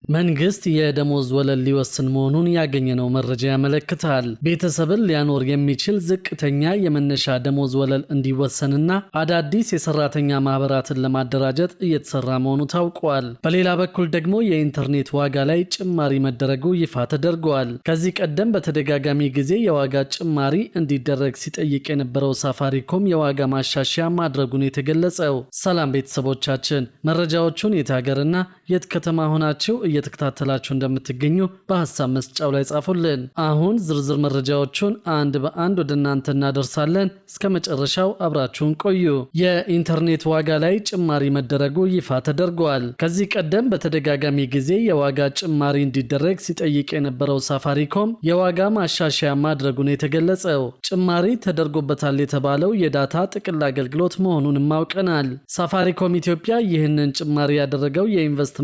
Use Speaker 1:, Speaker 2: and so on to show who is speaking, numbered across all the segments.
Speaker 1: መንግስት የደሞዝ ወለል ሊወስን መሆኑን ያገኘነው መረጃ ያመለክታል። ቤተሰብን ሊያኖር የሚችል ዝቅተኛ የመነሻ ደሞዝ ወለል እንዲወሰንና አዳዲስ የሰራተኛ ማህበራትን ለማደራጀት እየተሰራ መሆኑ ታውቋል። በሌላ በኩል ደግሞ የኢንተርኔት ዋጋ ላይ ጭማሪ መደረጉ ይፋ ተደርጓል። ከዚህ ቀደም በተደጋጋሚ ጊዜ የዋጋ ጭማሪ እንዲደረግ ሲጠይቅ የነበረው ሳፋሪኮም የዋጋ ማሻሻያ ማድረጉን የተገለጸው። ሰላም ቤተሰቦቻችን፣ መረጃዎቹን የት ሀገርና የት ከተማ ሆናችሁ እየተከታተላችሁ እንደምትገኙ በሐሳብ መስጫው ላይ ጻፉልን። አሁን ዝርዝር መረጃዎቹን አንድ በአንድ ወደ እናንተ እናደርሳለን። እስከ መጨረሻው አብራችሁን ቆዩ። የኢንተርኔት ዋጋ ላይ ጭማሪ መደረጉ ይፋ ተደርጓል። ከዚህ ቀደም በተደጋጋሚ ጊዜ የዋጋ ጭማሪ እንዲደረግ ሲጠይቅ የነበረው ሳፋሪኮም የዋጋ ማሻሻያ ማድረጉን የተገለጸው። ጭማሪ ተደርጎበታል የተባለው የዳታ ጥቅል አገልግሎት መሆኑንም አውቀናል። ሳፋሪኮም ኢትዮጵያ ይህንን ጭማሪ ያደረገው የኢንቨስትመንትና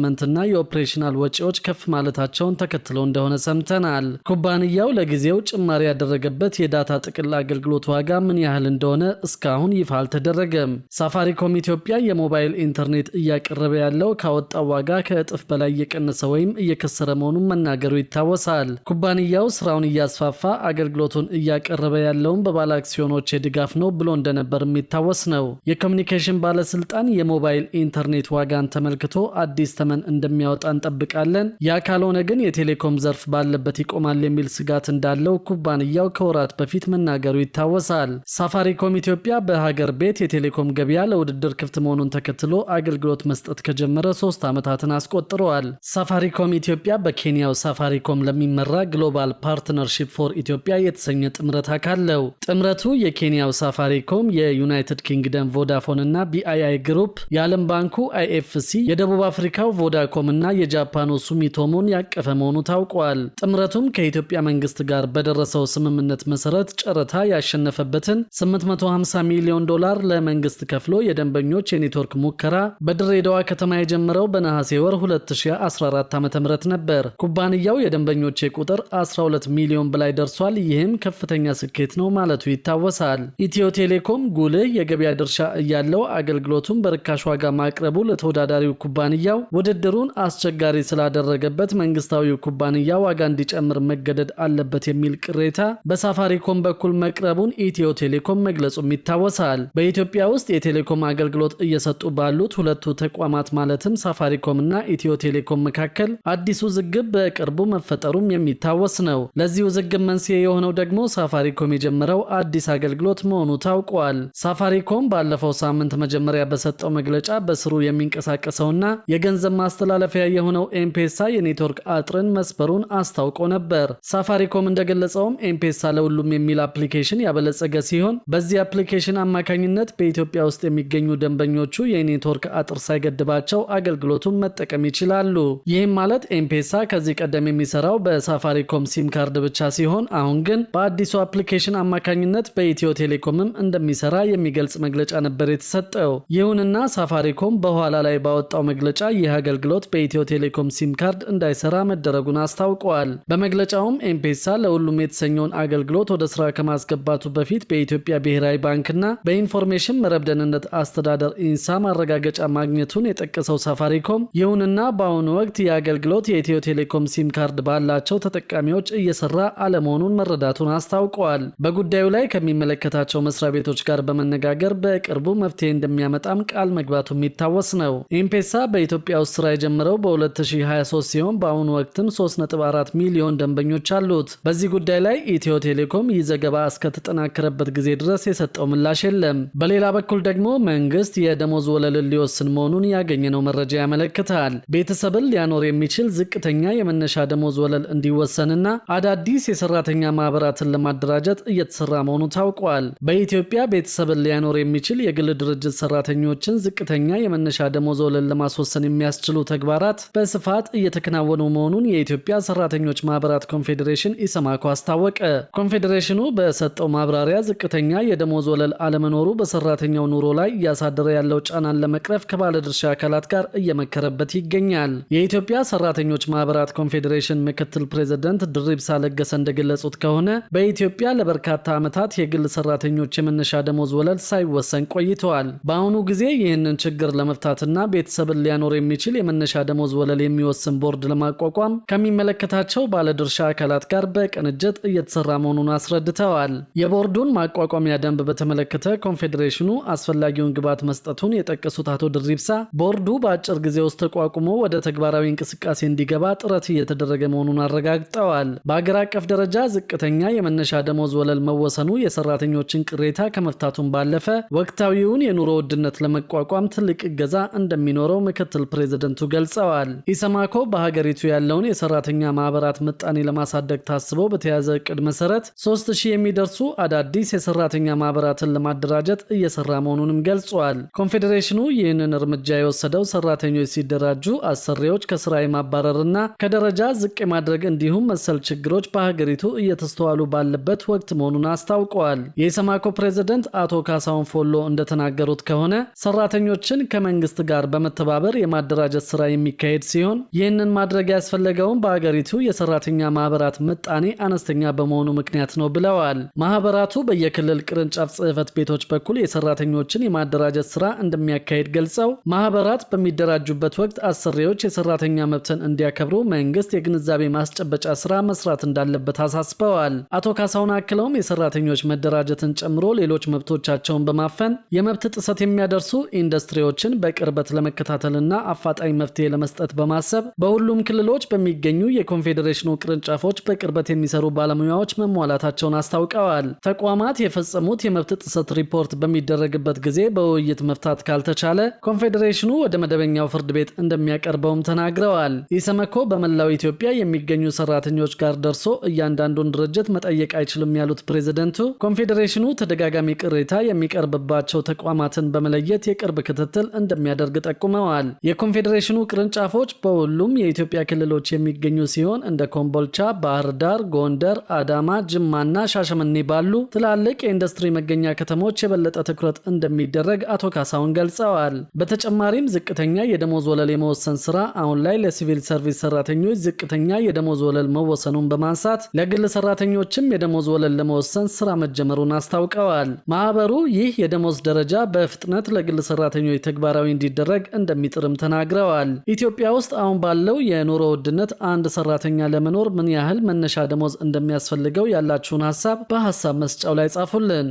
Speaker 1: የኦፕሬሽናል ወጪዎች ከፍ ማለታቸውን ተከትሎ እንደሆነ ሰምተናል። ኩባንያው ለጊዜው ጭማሪ ያደረገበት የዳታ ጥቅል አገልግሎት ዋጋ ምን ያህል እንደሆነ እስካሁን ይፋ አልተደረገም። ሳፋሪኮም ኢትዮጵያ የሞባይል ኢንተርኔት እያቀረበ ያለው ካወጣው ዋጋ ከእጥፍ በላይ እየቀነሰ ወይም እየከሰረ መሆኑን መናገሩ ይታወሳል። ኩባንያው ስራውን እያስፋፋ አገልግሎቱን እያቀረበ ያለውን በባለ አክሲዮኖች ድጋፍ ነው ብሎ እንደነበር የሚታወስ ነው። የኮሚኒኬሽን ባለስልጣን የሞባይል ኢንተርኔት ዋጋን ተመልክቶ አዲስ ተመን እንደሚያወጣ እንጠብቃለን፣ ያ ካልሆነ ግን የቴሌኮም ዘርፍ ባለበት ይቆማል የሚል ስጋት እንዳለው ኩባንያው ከወራት በፊት መናገሩ ይታወሳል። ሳፋሪኮም ኢትዮጵያ በሀገር ቤት የቴሌኮም ገበያ ለውድድር ክፍት መሆኑን ተከትሎ አገልግሎት መስጠት ከጀመረ 3 ዓመታትን አስቆጥረዋል። ሳፋሪኮም ኢትዮጵያ በኬንያው ሳፋሪኮም ለሚመራ ግሎባል ፓርትነርሺፕ ፎር ኢትዮጵያ የተሰኘ ጥምረት አካል ነው። ጥምረቱ የኬንያው ሳፋሪኮም፣ የዩናይትድ ኪንግደም ቮዳፎን እና ቢአይአይ ግሩፕ፣ የዓለም ባንኩ አይኤፍሲ፣ የደቡብ አፍሪካው ቮዳኮም እና የጃፓኑ ሱሚቶሞን ያቀፈ መሆኑ ታውቋል። ጥምረቱም ከኢትዮጵያ መንግስት ጋር በደረሰው ስምምነት መሰረት ጨረታ ያሸነፈበትን $850 ሚሊዮን ለመንግስት ከፍሎ የደንበኞች የኔትወርክ ሙከራ በድሬዳዋ ከተማ የጀመረው በነሐሴ ወር 2014 ዓ.ም ነበር። ኩባንያው የደንበኞች ቁጥር 12 ሚሊዮን በላይ ደርሷል። ይህም ከፍተኛ ስኬት ነው ማለቱ ይታወሳል። ኢትዮ ቴሌኮም ጉልህ የገበያ ድርሻ እያለው አገልግሎቱን በርካሽ ዋጋ ማቅረቡ ለተወዳዳሪው ኩባንያው ውድድሩን አስቸጋሪ ስላደረገበት መንግስታዊው ኩባንያ ዋጋ እንዲጨምር መገደድ አለበት የሚል ቅሬታ በሳፋሪኮም በኩል መቅረቡን ኢትዮ ቴሌኮም መግለጹም ይታወሳል። በኢትዮጵያ ውስጥ የቴሌኮም አገልግሎት እየሰጡ ባሉት ሁለቱ ተቋማት ማለትም ሳፋሪኮም እና ኢትዮ ቴሌኮም መካከል አዲሱ ውዝግብ በቅርቡ መፈጠሩም የሚታወስ ነው። ለዚህ ውዝግብ መንስኤ የሆነው ደግሞ ሳፋሪኮም የጀመረው አዲስ አገልግሎት መሆኑ ታውቋል። ሳፋሪኮም ባለፈው ሳምንት መጀመሪያ በሰጠው መግለጫ በስሩ የሚንቀሳቀሰውና የገንዘብ ማስተላለፊያ የሆነው ኤምፔሳ የኔትወርክ አጥርን መስበሩን አስታውቆ ነበር። ሳፋሪኮም እንደገለጸውም ኤምፔሳ ለሁሉም የሚል አፕሊኬሽን ያበለጸገ ሲሆን በዚህ አፕሊኬሽን አማካኝነት በኢትዮጵያ ውስጥ የሚገኙ ደንበኞቹ የኔትወርክ አጥር ሳይገድባቸው አገልግሎቱን መጠቀም ይችላሉ። ይህም ማለት ኤምፔሳ ከዚህ ቀደም የሚሰራው በሳፋሪኮም ሲም ካርድ ብቻ ሲሆን አሁን ግን በአዲሱ አፕሊኬሽን አማካኝነት በኢትዮ ቴሌኮምም እንደሚሰራ የሚገልጽ መግለጫ ነበር የተሰጠው። ይሁንና ሳፋሪኮም በኋላ ላይ ባወጣው መግለጫ ይህ አገልግሎት በኢትዮ ቴሌኮም ሲም ካርድ እንዳይሰራ መደረጉን አስታውቋል። በመግለጫውም ኤምፔሳ ለሁሉም የተሰኘውን አገልግሎት ወደ ስራ ከማስገባቱ በፊት በኢትዮጵያ ብሔራዊ ባንክና በኢንፎርሜሽን መረብ ደህንነት አስተዳደር ኢንሳ ማረጋገጫ ማግኘቱን የጠቀሰው ሳፋሪኮም ይሁንና በአሁኑ ወቅት የአገልግሎት የኢትዮ ቴሌኮም ሲም ካርድ ባላቸው ተጠቃሚዎች እየሰራ አለመሆኑን መረዳቱን አስታውቋል። በጉዳዩ ላይ ከሚመለከታቸው መስሪያ ቤቶች ጋር በመነጋገር በቅርቡ መፍትሄ እንደሚያመጣም ቃል መግባቱ የሚታወስ ነው። ኤምፔሳ በኢትዮጵያ ውስጥ ስራ የጀመረው በ2023 ሲሆን በአሁኑ ወቅትም 3.4 ሚሊዮን ደንበኞች አሉት። በዚህ ጉዳይ ላይ ኢትዮ ቴሌኮም ይህ ዘገባ እስከተጠናከረበት ጊዜ ድረስ የሰጠው ምላሽ የለም። በሌላ በኩል ደግሞ መንግስት የደሞዝ ወለልን ሊወስን መሆኑን ያገኘነው መረጃ ያመለክታል። ቤተሰብን ሊያኖር የሚችል ዝቅተኛ የመነሻ ደሞዝ ወለል እንዲወሰንና አዳዲስ የሰራተኛ ማህበራትን ለማደራጀት እየተሰራ መሆኑ ታውቋል። በኢትዮጵያ ቤተሰብን ሊያኖር የሚችል የግል ድርጅት ሰራተኞችን ዝቅተኛ የመነሻ ደሞዝ ወለል ለማስወሰን የሚያስችሉ ተግባራት በስፋት እየተከናወኑ መሆኑን የኢትዮጵያ ሰራተኞች ማህበራት ኮንፌዴሬሽን ኢሰማኮ አስታወቀ። ኮንፌዴሬሽኑ በሰጠው ማብራሪያ ዝቅተኛ የደሞዝ ወለል አለመኖሩ በሰራተኛው ኑሮ ላይ እያሳደረ ያለው ጫናን ለመቅረፍ ከባለድርሻ አካላት ጋር እየመከረበት ይገኛል። የኢትዮጵያ ሰራተኞች ማህበራት ኮንፌዴሬሽን ምክትል ፕሬዝዳንት ድሪብሳ ለገሰ እንደገለጹት ከሆነ በኢትዮጵያ ለበርካታ ዓመታት የግል ሰራተኞች የመነሻ ደሞዝ ወለል ሳይወሰን ቆይተዋል። በአሁኑ ጊዜ ይህንን ችግር ለመፍታትና ቤተሰብን ሊያኖር የሚችል የመነሻ ደሞዝ ወለል የሚወስን ቦርድ ለማቋቋም ከሚመለከታቸው ባለድርሻ አካላት ጋር በቅንጅት እየተሰራ መሆኑን አስረድተዋል። የቦርዱን ማቋቋሚያ ደንብ በተመለከተ ኮንፌዴሬሽኑ አስፈላጊውን ግብዓት መስጠቱን የጠቀሱት አቶ ድሪብሳ ቦርዱ በአጭር ጊዜ ውስጥ ተቋቁሞ ወደ ተግባራዊ እንቅስቃሴ እንዲገባ ጥረት እየተደረገ መሆኑን አረጋግጠዋል። በአገር አቀፍ ደረጃ ዝቅተኛ የመነሻ ደሞዝ ወለል መወሰኑ የሰራተኞችን ቅሬታ ከመፍታቱን ባለፈ ወቅታዊውን የኑሮ ውድነት ለመቋቋም ትልቅ እገዛ እንደሚኖረው ምክትል ፕሬዝደንቱ ገልጸዋል። ኢሰማኮ በሀገሪቱ ያለውን የሰራተኛ ማህበራት ምጣኔ ለማሳደግ ታስበው በተያዘ እቅድ መሰረት 3000 የሚደርሱ አዳዲስ የሰራተኛ ማህበራትን ለማደራጀት እየሰራ መሆኑንም ገልጿል። ኮንፌዴሬሽኑ ይህንን እርምጃ የወሰደው ሰራተኞች ሲደራጁ አሰሪዎች ከስራ የማባረርና ከደረጃ ዝቅ የማድረግ እንዲሁም መሰል ችግሮች በሀገሪቱ እየተስተዋሉ ባለበት ወቅት መሆኑን አስታውቀዋል። የኢሰማኮ ፕሬዝደንት አቶ ካሳሁን ፎሎ እንደተናገሩት ከሆነ ሰራተኞችን ከመንግስት ጋር በመተባበር የማደራጀት ስራ የሚካሄድ ሲሆን ይህንን ማድረግ ያስፈለገውን በሀገሪቱ የሰራተኛ ማህበራት ምጣኔ አነስተኛ በመሆኑ ምክንያት ነው ብለዋል። ማህበራቱ በየክልል ቅርንጫፍ ጽህፈት ቤቶች በኩል የሰራተኞችን የማደራጀት ስራ እንደሚያካሄድ ገልጸው ማህበራት በሚደራጁበት ወቅት አሰሪዎች የሰራተኛ መብትን እንዲያከብሩ መንግስት የግንዛቤ ማስጨበጫ ስራ መስራት እንዳለበት አሳስበዋል። አቶ ካሳሁን አክለውም የሰራተኞች መደራጀትን ጨምሮ ሌሎች መብቶቻቸውን በማፈን የመብት ጥሰት የሚያደርሱ ኢንዱስትሪዎችን በቅርበት ለመከታተልና አፋጣኝ መፍትሄ ለመስጠት በማሰብ በሁሉም ክልሎች በሚገኙ የኮንፌዴሬሽኑ ቅርንጫፎች በቅርበት የሚሰሩ ባለሙያዎች መሟላታቸውን አስታውቀዋል። ተቋማት የፈጸሙት የመብት ጥሰት ሪፖርት በሚደረግበት ጊዜ በውይይት መፍታት ካልተቻለ ኮንፌዴሬሽኑ ወደ መደበኛው ፍርድ ቤት እንደሚያቀርበውም ተናግረዋል። ኢሰመኮ በመላው ኢትዮጵያ የሚገኙ ሰራተኞች ጋር ደርሶ እያንዳንዱን ድርጅት መጠየቅ አይችልም ያሉት ፕሬዝደንቱ ኮንፌዴሬሽኑ ተደጋጋሚ ቅሬታ የሚቀርብባቸው ተቋማትን በመለየት የቅርብ ክትትል እንደሚያደርግ ጠቁመዋል። የኮንፌዴሬሽኑ ቅርንጫፎች በሁሉም የኢትዮጵያ ክልሎች የሚገኙ ሲሆን እንደ ኮምቦልቻ፣ ባህር ዳር፣ ጎንደር፣ አዳማ፣ ጅማና ሻሸመኔ ባሉ ትላልቅ የኢንዱስትሪ መገኛ ከተሞች የበለጠ ትኩረት እንደሚደረግ አቶ ካሳሁን ገልጸዋል። በተጨማሪም ዝቅተኛ የደሞዝ ወለል የመወሰን ስራ አሁን ላይ ለሲቪል ሰርቪስ ሰራተኞች ዝቅተኛ የደሞዝ ወለል መወሰኑን በማንሳት ለግል ሰራተኞችም የደሞዝ ወለል ለመወሰን ስራ መጀመሩን አስታውቀዋል። ማህበሩ ይህ የደሞዝ ደረጃ በፍጥነት ለግል ሰራተኞች ተግባራዊ እንዲደረግ እንደሚጥርም ተናግረዋል። ኢትዮጵያ ውስጥ አሁን ባለው የኑሮ ውድነት አንድ ሰራተኛ ለመኖር ምን ያህል መነሻ ደሞዝ እንደሚያስፈልገው ያላችሁን ሐሳብ በሐሳብ መስጫው ላይ ጻፉልን።